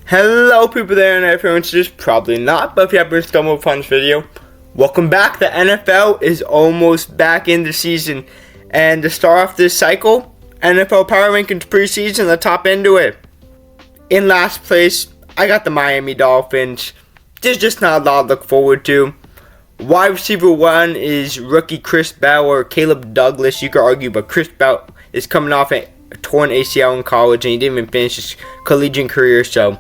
Hello people there, and everyone's just probably not, but if you happen to stumble upon this video, welcome back. The NFL is almost back in the season, and to start off this cycle, NFL Power Rankings preseason, let's hop into it. In last place, I got the Miami Dolphins. There's just not a lot to look forward to. Wide receiver 1 is rookie Chris Bell or Caleb Douglas, you could argue, but Chris Bell is coming off a torn ACL in college, and he didn't even finish his collegiate career, so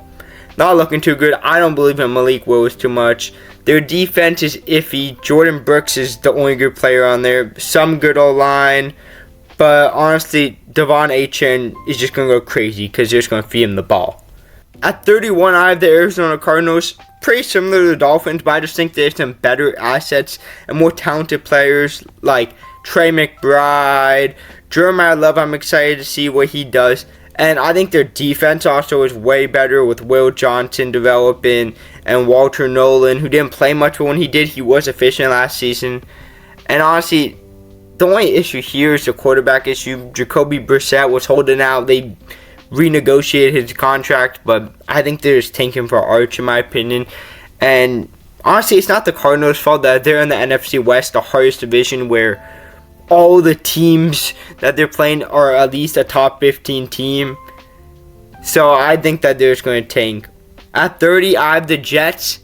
not looking too good. I don't believe in Malik Willis too much. Their defense is iffy. Jordan Brooks is the only good player on there. Some good O-line. But honestly, Devon Achane is just going to go crazy because they're just going to feed him the ball. At 31, I have the Arizona Cardinals. Pretty similar to the Dolphins, but I just think there's some better assets and more talented players like Trey McBride, Jeremiah Love. I'm excited to see what he does. And I think their defense also is way better with Will Johnson developing and Walter Nolan, who didn't play much, but when he did, he was efficient last season. And honestly, the only issue here is the quarterback issue. Jacoby Brissett was holding out. They renegotiated his contract, but I think they're just tanking for Arch, in my opinion. And honestly, it's not the Cardinals' fault that they're in the NFC West, the hardest division, where all the teams that they're playing are at least a top 15 team. So I think that they're just going to tank. At 30, I have the Jets.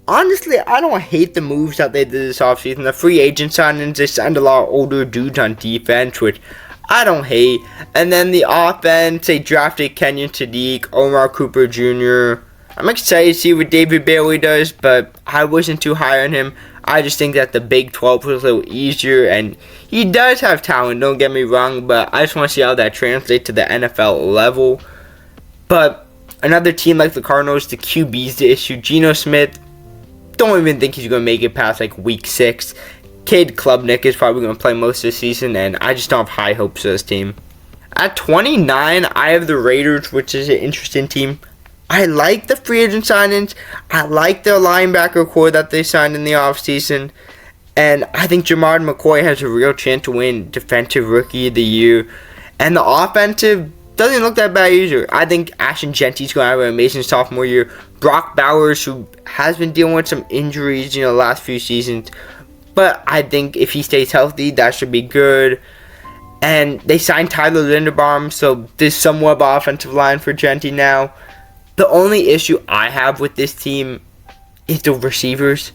Honestly, I don't hate the moves that they did this offseason. The free agent signings, they signed a lot of older dudes on defense, which I don't hate. And then the offense, they drafted Kenyon Sadiq, Omar Cooper Jr. I'm excited to see what David Bailey does, but I wasn't too high on him. I just think that the Big 12 was a little easier, and he does have talent, don't get me wrong, but I just want to see how that translates to the NFL level. But another team like the Cardinals, the QB's the issue. Geno Smith, don't even think he's going to make it past like week 6. Cade Klubnik is probably going to play most of the season, and I just don't have high hopes for this team. At 29, I have the Raiders, which is an interesting team. I like the free agent signings. I like their linebacker core that they signed in the offseason. And I think Jamard McCoy has a real chance to win Defensive Rookie of the Year. And the offensive doesn't look that bad either. I think Ashton Genty's going to have an amazing sophomore year. Brock Bowers, who has been dealing with some injuries, the last few seasons. But I think if he stays healthy, that should be good. And they signed Tyler Linderbaum, so there's somewhat of an offensive line for Genty now. The only issue I have with this team is the receivers.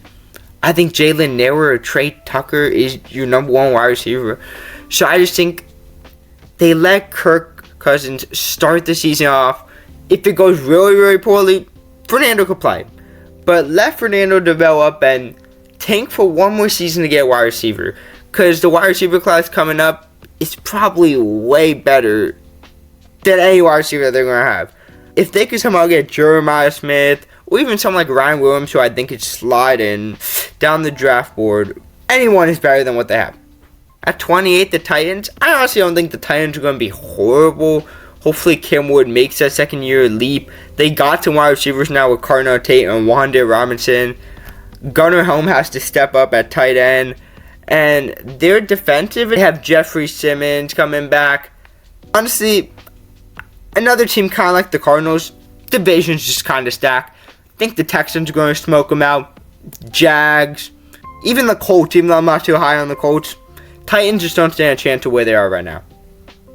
I think Jalen Nailor or Trey Tucker is your number 1 wide receiver. So I just think they let Kirk Cousins start the season off. If it goes really, really poorly, Fernando could play. But let Fernando develop and tank for one more season to get a wide receiver. Because the wide receiver class coming up is probably way better than any wide receiver that they're going to have. If they could somehow get Jeremiah Smith, or even someone like Ryan Williams, who I think could slide in down the draft board, anyone is better than what they have. At 28, the Titans. I honestly don't think the Titans are going to be horrible. Hopefully, Cam Wood makes that second-year leap. They got some wide receivers now with Cardinal Tate and Wan'Dale Robinson. Gunnar Helm has to step up at tight end. And their defensive, they have Jeffrey Simmons coming back. Honestly, another team kind of like the Cardinals, division's just kind of stacked. I think the Texans are going to smoke them out. Jags, even the Colts, even though I'm not too high on the Colts. Titans just don't stand a chance of where they are right now.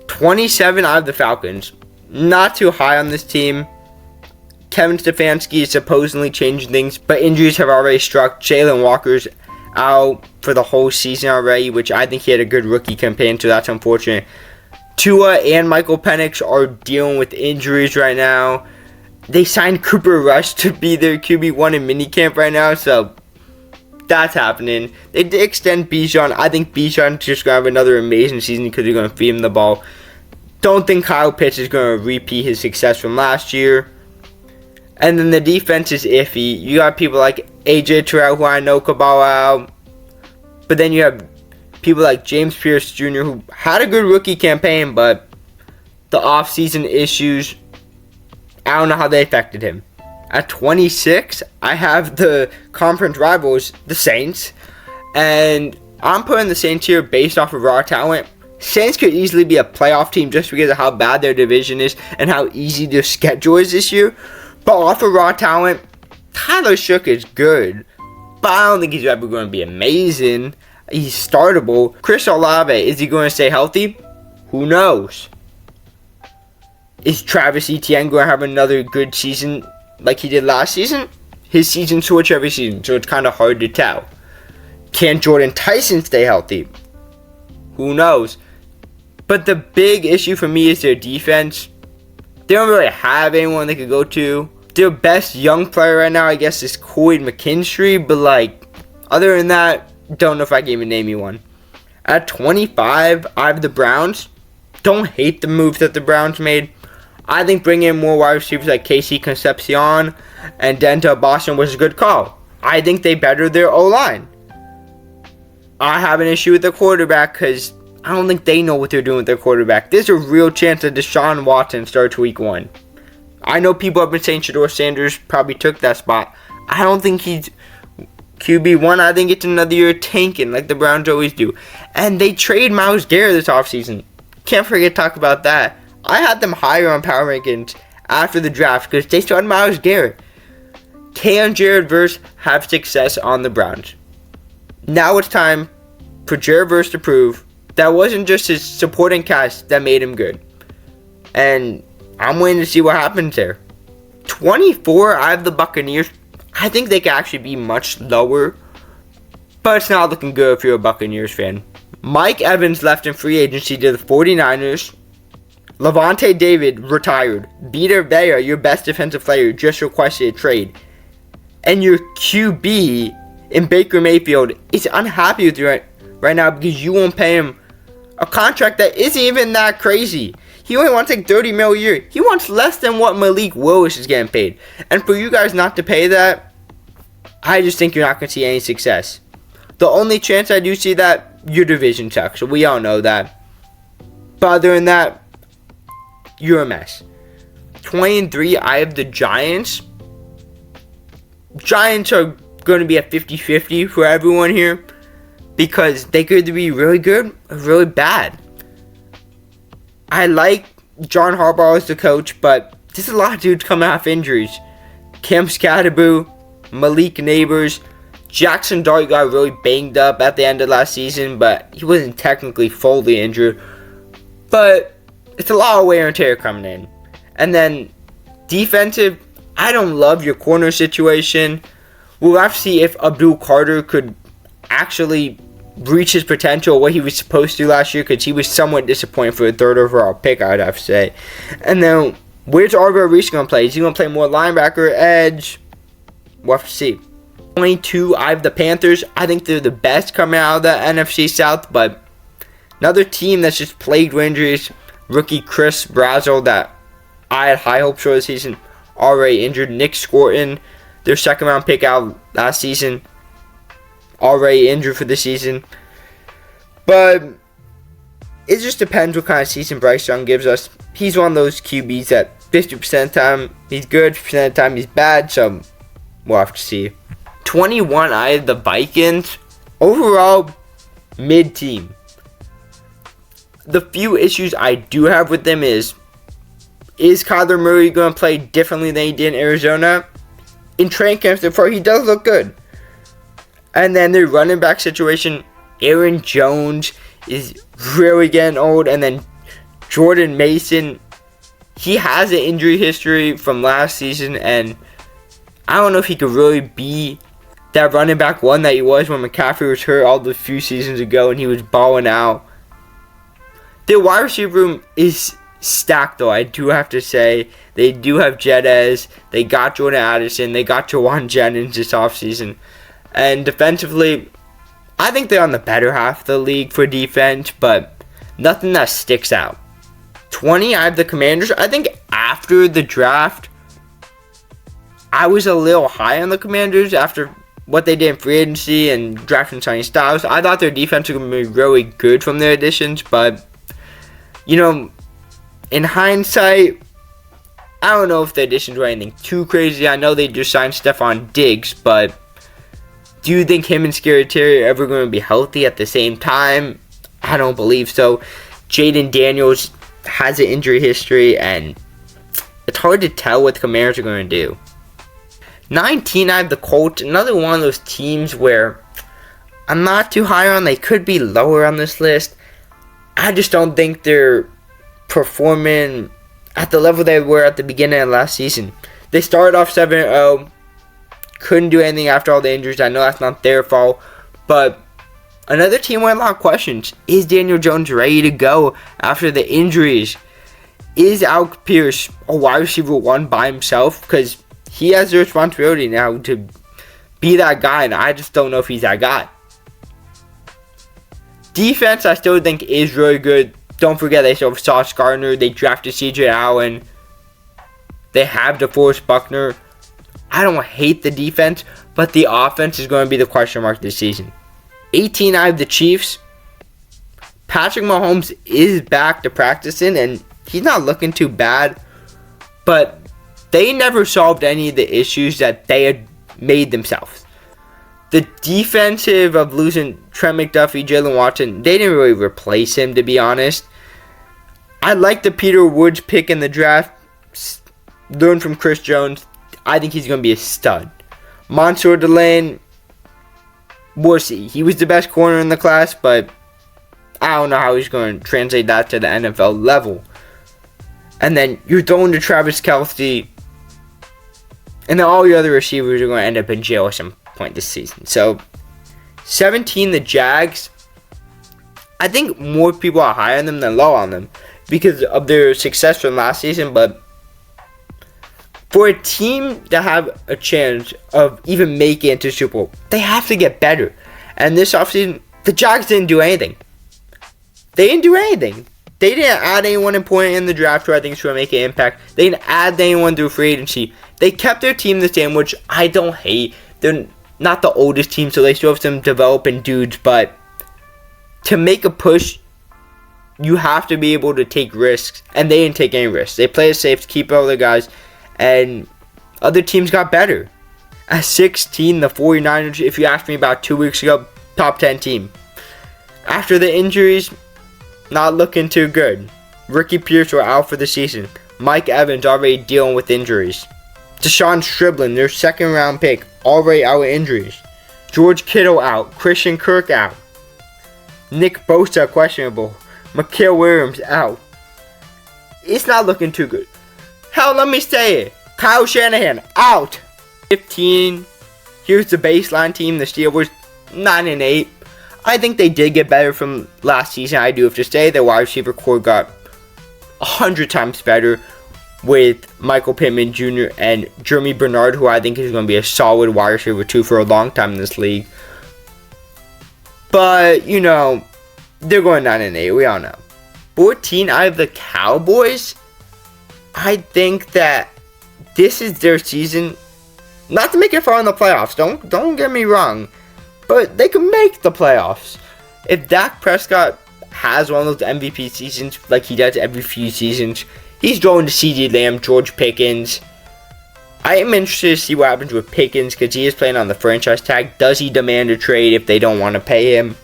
27, I have the Falcons. Not too high on this team. Kevin Stefanski is supposedly changing things, but injuries have already struck. Jalen Walker's out for the whole season already, which I think he had a good rookie campaign, so that's unfortunate. Tua and Michael Penix are dealing with injuries right now. They signed Cooper Rush to be their QB1 in minicamp right now, so that's happening. They did extend Bijan. I think Bijan's just going to have another amazing season because they're going to feed him the ball. Don't think Kyle Pitts is going to repeat his success from last year. And then the defense is iffy. You got people like AJ Terrell, who I know could ball out. But then you have people like James Pierce Jr., who had a good rookie campaign, but the offseason issues, I don't know how they affected him. At 26, I have the conference rivals, the Saints. And I'm putting the Saints here based off of raw talent. Saints could easily be a playoff team just because of how bad their division is and how easy their schedule is this year. But off of raw talent, Tyler Shook is good. But I don't think he's ever going to be amazing. He's startable. Chris Olave, is he going to stay healthy? Who knows? Is Travis Etienne going to have another good season like he did last season? His season switch every season, so it's kind of hard to tell. Can Jordan Tyson stay healthy? Who knows? But the big issue for me is their defense. They don't really have anyone they could go to. Their best young player right now, I guess, is Coyd McKinstry. But, like, other than that, don't know if I can even name you one. At 25, I have the Browns. Don't hate the moves that the Browns made. I think bringing in more wide receivers like Casey Concepcion and Denzel Boston was a good call. I think they bettered their O-line. I have an issue with the quarterback because I don't think they know what they're doing with their quarterback. There's a real chance that Deshaun Watson starts week 1. I know people have been saying Shedeur Sanders probably took that spot. I don't think he's QB1. I think it's another year tanking like the Browns always do. And they trade Myles Garrett this offseason. Can't forget to talk about that. I had them higher on power rankings after the draft because they started Myles Garrett. Can Jared Verse have success on the Browns? Now it's time for Jared Verse to prove that wasn't just his supporting cast that made him good. And I'm waiting to see what happens there. 24, I have the Buccaneers. I think they could actually be much lower, but it's not looking good if you're a Buccaneers fan. Mike Evans left in free agency to the 49ers. Levante David retired. Vita Vea, your best defensive player, just requested a trade. And your QB in Baker Mayfield is unhappy with you right now because you won't pay him a contract that isn't even that crazy. He only wants like $30 million a year. He wants less than what Malik Willis is getting paid. And for you guys not to pay that, I just think you're not going to see any success. The only chance I do see that, your division sucks. So we all know that. But other than that, you're a mess. 23, I have the Giants. Giants are going to be a 50-50 for everyone here because they could either be really good or really bad. I like John Harbaugh as the coach, but there's a lot of dudes coming off injuries. Cam Scatterboo, Malik Neighbors, Jackson Dart got really banged up at the end of last season, but he wasn't technically fully injured. But it's a lot of wear and tear coming in. And then defensive, I don't love your corner situation. We'll have to see if Abdul Carter could actually reach his potential, what he was supposed to do last year, because he was somewhat disappointing for a third overall pick, I'd have to say. And then, where's Arvell Reese going to play? Is he going to play more linebacker, edge? We'll have to see. 22, I have the Panthers. I think they're the best coming out of the NFC South, but another team that's just plagued with injuries. Rookie Chris Brazzell that I had high hopes for this season, already injured. Nick Scorton, their second round pick out last season, already injured for the season. But it just depends what kind of season Bryce Young gives us. He's one of those QBs that 50% of the time he's good, 50% of the time he's bad, so we'll have to see. 21, I have the Vikings. Overall, mid-team. The few issues I do have with them is Kyler Murray going to play differently than he did in Arizona? In training camps before, he does look good. And then their running back situation, Aaron Jones is really getting old. And then Jordan Mason, he has an injury history from last season. And I don't know if he could really be that running back one that he was when McCaffrey was hurt all the few seasons ago and he was balling out. Their wide receiver room is stacked, though, I do have to say. They do have Jedez. They got Jordan Addison. They got Jawan Jennings this offseason. And defensively, I think they're on the better half of the league for defense, but nothing that sticks out. 20, I have the Commanders. I think after the draft, I was a little high on the Commanders after what they did in free agency and drafting Sonny Styles. I thought their defense was going to be really good from their additions, but you know, in hindsight, I don't know if the additions were anything too crazy. I know they just signed Stephon Diggs, but do you think him and Scary Terry are ever going to be healthy at the same time? I don't believe so. Jaden Daniels has an injury history, and it's hard to tell what the Commanders are going to do. 19, I have the Colts. Another one of those teams where I'm not too high on. They could be lower on this list. I just don't think they're performing at the level they were at the beginning of last season. They started off 7-0. Couldn't do anything after all the injuries. I know that's not their fault. But another team with a lot of questions. Is Daniel Jones ready to go after the injuries? Is Alec Pierce a wide receiver 1 by himself? Because he has the responsibility now to be that guy, and I just don't know if he's that guy. Defense, I still think is really good. Don't forget they still have Sauce Gardner. They drafted C.J. Allen. They have DeForest Buckner. I don't hate the defense, but the offense is going to be the question mark this season. 18, I have the Chiefs. Patrick Mahomes is back to practicing, and he's not looking too bad. But they never solved any of the issues that they had made themselves. The defensive of losing Trent McDuffie, Jalen Watson, they didn't really replace him, to be honest. I like the Peter Woods pick in the draft. Learn from Chris Jones. I think he's going to be a stud. Mansour Delane, we'll see. He was the best corner in the class, but I don't know how he's going to translate that to the NFL level. And then you're throwing to Travis Kelce, and then all your other receivers are going to end up in jail at some point this season. So, 17, the Jags. I think more people are high on them than low on them because of their success from last season, but for a team to have a chance of even making it to Super Bowl, they have to get better. And this offseason, the Jags didn't do anything. They didn't do anything. They didn't add anyone important in the draft who I think is going to make an impact. They didn't add anyone through free agency. They kept their team the same, which I don't hate. They're not the oldest team, so they still have some developing dudes. But to make a push, you have to be able to take risks. And they didn't take any risks. They played it safe to keep all their guys. And other teams got better. At 16, the 49ers, if you asked me about 2 weeks ago, top 10 team. After the injuries, not looking too good. Ricky Pierce were out for the season. Mike Evans already dealing with injuries. Deshaun Striblin, their second round pick, already out with injuries. George Kittle out. Christian Kirk out. Nick Bosa questionable. Mikael Williams out. It's not looking too good. Hell, let me say it. Kyle Shanahan out. 15. Here's the baseline team. The Steelers 9-8. I think they did get better from last season. I do have to say their wide receiver core got 100 times better with Michael Pittman Jr. and Jeremy Bernard, who I think is going to be a solid wide receiver too for a long time in this league. But, you know, they're going 9-8. We all know. 14, I have the Cowboys. I think that this is their season. Not to make it far in the playoffs. Don't get me wrong. But they can make the playoffs. If Dak Prescott has one of those MVP seasons like he does every few seasons, he's going to CeeDee Lamb, George Pickens. I am interested to see what happens with Pickens because he is playing on the franchise tag. Does he demand a trade if they don't want to pay him?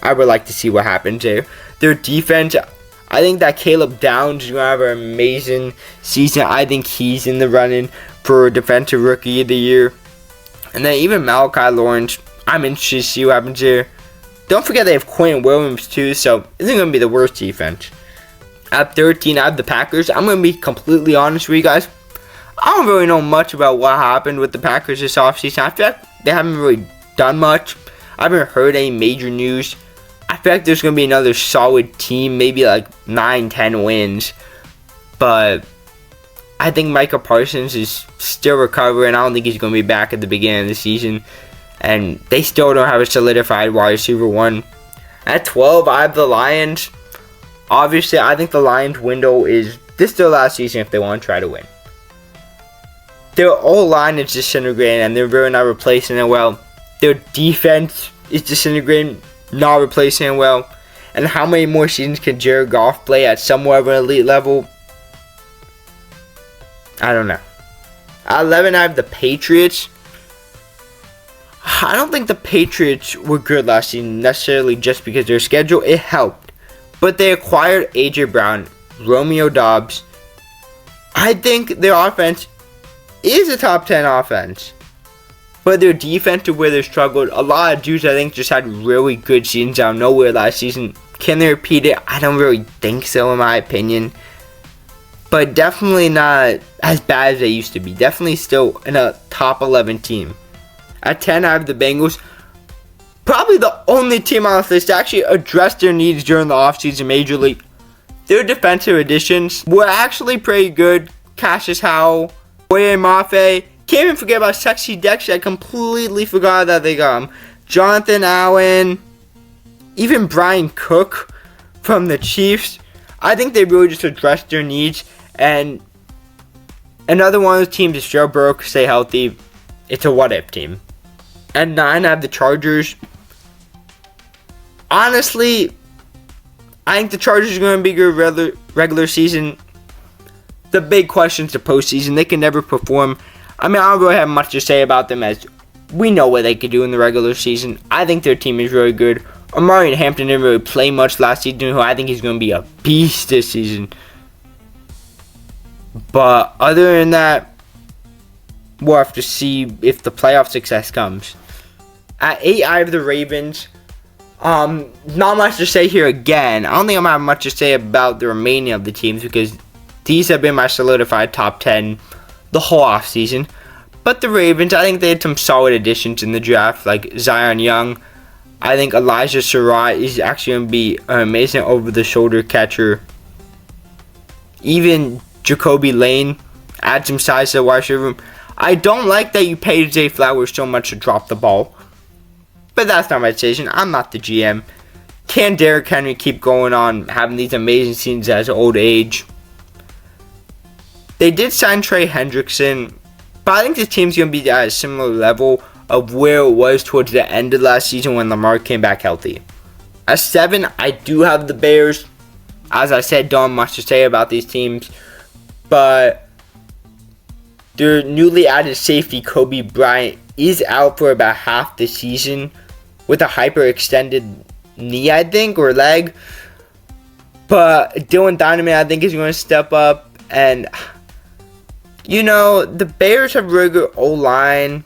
I would like to see what happens there. Their defense, I think that Caleb Downs is going to have an amazing season. I think he's in the running for Defensive Rookie of the Year. And then even Malachi Lawrence, I'm interested to see what happens here. Don't forget they have Quinn Williams too, so it isn't going to be the worst defense. At 13, I have the Packers. I'm going to be completely honest with you guys. I don't really know much about what happened with the Packers this offseason. I feel like they haven't really done much. I haven't heard any major news. I feel like there's going to be another solid team, maybe like 9-10 wins. But I think Micah Parsons is still recovering. I don't think he's going to be back at the beginning of the season. And they still don't have a solidified wide receiver 1. At 12, I have the Lions. Obviously, I think the Lions window is this their last season if they want to try to win. Their O-line is disintegrating and they're really not replacing it well. Their defense is disintegrating, not replacing it well. And how many more seasons can Jared Goff play at somewhat of an elite level? I don't know. At 11, I have the Patriots. I don't think the Patriots were good last season necessarily just because their schedule, it helped. But they acquired A.J. Brown, Romeo Doubs. I think their offense is a top 10 offense. But their defense is where they struggled. A lot of dudes, I think, just had really good seasons out of nowhere last season. Can they repeat it? I don't really think so, in my opinion. But definitely not as bad as they used to be. Definitely still in a top 11 team. At 10, I have the Bengals. Probably the only team on this list to actually address their needs during the offseason majorly. Their defensive additions were actually pretty good. Cassius Howell, Boye Mafe. Can't even forget about Sexy Dexter. I completely forgot that they got him. Jonathan Allen. Even Brian Cook from the Chiefs. I think they really just addressed their needs. And another one of the teams is Joe Burrow, stay healthy. It's a what-if team. At 9, I have the Chargers. Honestly, I think the Chargers are going to be good regular season. The big question is the postseason. They can never perform. I mean, I don't really have much to say about them, as we know what they could do in the regular season. I think their team is really good. Omari Hampton didn't really play much last season, who I think he's going to be a beast this season. But other than that, we'll have to see if the playoff success comes. At 8, I have the Ravens. Not much to say here again. I don't think I'm going to have much to say about the remaining of the teams, because these have been my solidified top 10 the whole offseason. But the Ravens, I think they had some solid additions in the draft, like Zion Young. I think Elijah Surratt is actually going to be an amazing over-the-shoulder catcher. Even Jacoby Lane adds some size to the wide receiver room. I don't like that you paid Zay Flowers so much to drop the ball. But that's not my decision. I'm not the GM. Can Derrick Henry keep going on having these amazing seasons at his old age? They did sign Trey Hendrickson, but I think this team's going to be at a similar level of where it was towards the end of last season when Lamar came back healthy. At 7, I do have the Bears. As I said, don't have much to say about these teams, but their newly added safety, Kobe Bryant, is out for about half the season with a hyperextended knee, I think, or leg. But Dylan Donovan, I think, is going to step up. And, you know, the Bears have really good O-line.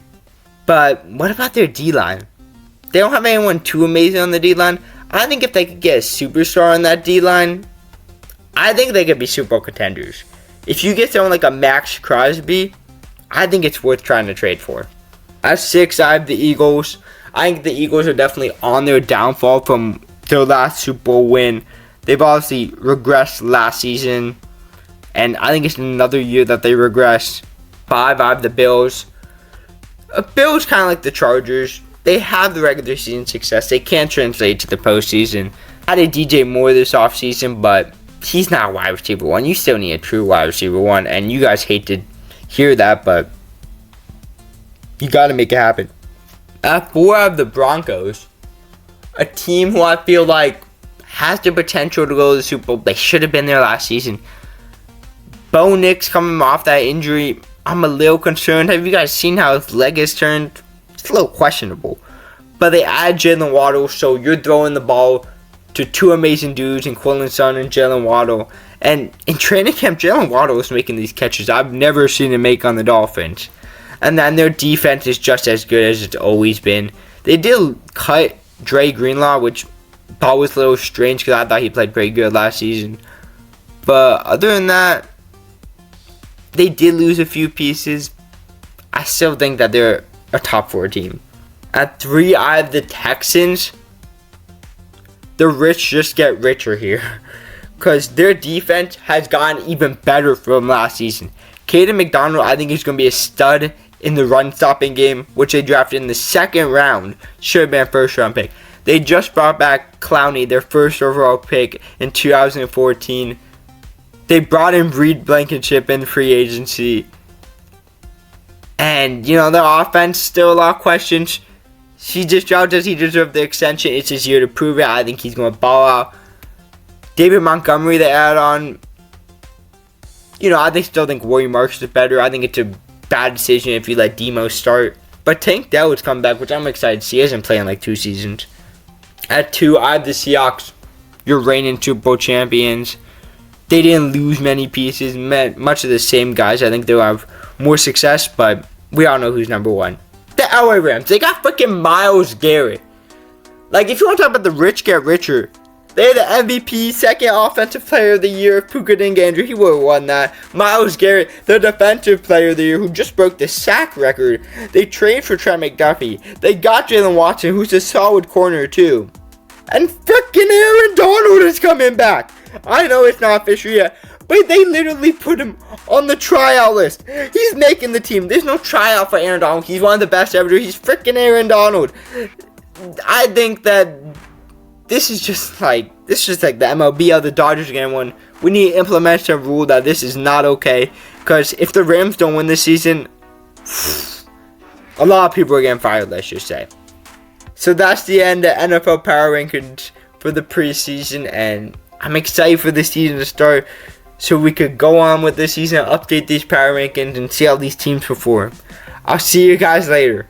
But what about their D-line? They don't have anyone too amazing on the D-line. I think if they could get a superstar on that D-line, I think they could be Super Bowl contenders. If you get someone like a Max Crosby, I think it's worth trying to trade for. At 6, I have the Eagles. I think the Eagles are definitely on their downfall from their last Super Bowl win. They've obviously regressed last season, and I think it's another year that they regress. 5, I have the Bills. Bills kind of like the Chargers. They have the regular season success. They can't translate to the postseason. I had a DJ Moore this offseason, but he's not a wide receiver 1. You still need a true wide receiver 1, and you guys hate to hear that, but you got to make it happen. At 4, I have the Broncos. A team who I feel like has the potential to go to the Super Bowl. They should have been there last season. Bo Nix coming off that injury, I'm a little concerned. Have you guys seen how his leg has turned? It's a little questionable. But they add Jalen Waddle, so you're throwing the ball to two amazing dudes in Quillen Sun and Jalen Waddle. And in training camp, Jalen Waddle was making these catches I've never seen him make on the Dolphins. And then their defense is just as good as it's always been. They did cut Dre Greenlaw, which I thought was a little strange because I thought he played pretty good last season. But other than that, they did lose a few pieces. I still think that they're a top 4 team. At 3, I have the Texans. The rich just get richer here, because their defense has gotten even better from last season. Caden McDonald, I think, is going to be a stud in the run-stopping game, which they drafted in the 2nd round. Should have been a first-round pick. They just brought back Clowney, their first overall pick in 2014. They brought in Reed Blankenship in free agency. And, you know, their offense, still a lot of questions. CJ Stroud, does he deserve the extension? It's his year to prove it. I think he's going to ball out. David Montgomery, they add on. You know, still think Warren Marks is better. I think it's a bad decision if you let Demo start. But Tank Dell has come back, which I'm excited to see. He hasn't played in like 2 seasons. At 2, I have the Seahawks. You're reigning Super Bowl champions. they didn't lose many pieces, much of the same guys. I think they'll have more success, but we all know who's number one. The LA Rams, they got freaking Myles Garrett. Like, if you want to talk about the rich get richer, they had the MVP, second offensive player of the year, Puka Andrew. He would have won that. Myles Garrett, the defensive player of the year, who just broke the sack record. They traded for Trent McDuffie. They got Jalen Watson, who's a solid corner, too. And freaking Aaron Donald is coming back. I know it's not official yet, but they literally put him on the tryout list. He's making the team. There's no tryout for Aaron Donald. He's one of the best ever. He's freaking Aaron Donald. I think that this is just like the MLB. The Dodgers getting one. We need to implement a rule that this is not okay. Because if the Rams don't win this season, a lot of people are getting fired, let's just say. So that's the end of NFL Power Rankings for the preseason. And I'm excited for the season to start, so we could go on with the season, update these Power Rankings, and see how these teams perform. I'll see you guys later.